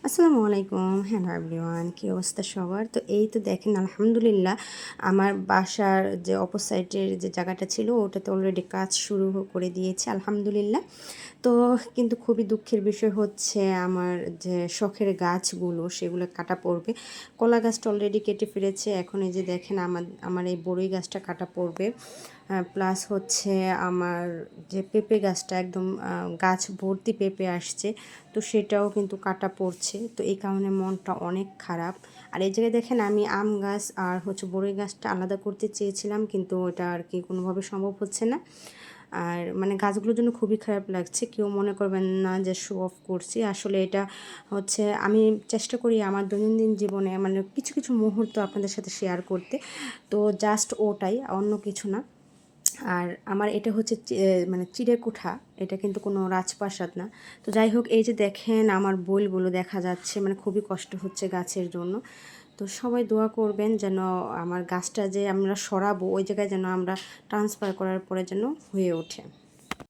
আসসালামু আলাইকুম। Hello everyone, কী অবস্থা সবার? তো এই তো দেখেন আলহামদুলিল্লাহ আমার বাসার যে অপর সাইডের যে জায়গাটা ছিল ওটাতে অলরেডি কাজ শুরু করে দিয়েছে আলহামদুলিল্লাহ। তো কিন্তু খুবই দুঃখের বিষয় হচ্ছে আমার যে শখের গাছগুলো সেগুলো কাটা পড়বে। কলা গাছটা অলরেডি কেটে ফেলেছে। এখন এই যে দেখেন আমার এই বড়ই গাছটা কাটা পড়বে। প্লাস হচ্ছে আমার যে পেঁপে গাছটা একদম গাছ ভর্তি পেঁপে আসছে, তো সেটাও কিন্তু কাটা পড়ছে। তো এই কারণে মনটা অনেক খারাপ। আর এই জায়গায় দেখেন আমি আম গাছ আর হচ্ছে বড়ই গাছটা আলাদা করতে চেয়েছিলাম, কিন্তু ওটা আর কি কোনোভাবে সম্ভব হচ্ছে না। আর মানে গাছগুলোর জন্য খুবই খারাপ লাগছে। কেউ মনে করবেন না যে শো অফ করছি। আসলে এটা হচ্ছে আমি চেষ্টা করি আমার দৈনন্দিন জীবনে মানে কিছু কিছু মুহূর্ত আপনাদের সাথে শেয়ার করতে। তো জাস্ট ওটাই, অন্য কিছু না। আর আমার এটা হচ্ছে মানে চিড়েকুঠা, এটা কিন্তু কোনো রাজপ্রাসাদ না। তো যাই হোক, এই যে দেখেন আমার বইলগুলো দেখা যাচ্ছে, মানে খুবই কষ্ট হচ্ছে গাছের জন্য। তো সবাই দোয়া করবেন যেন আমার গাছটা যে আমরা সরাবো ওই জায়গায় যেন আমরা ট্রান্সফার করার পরে যেন হয়ে ওঠে।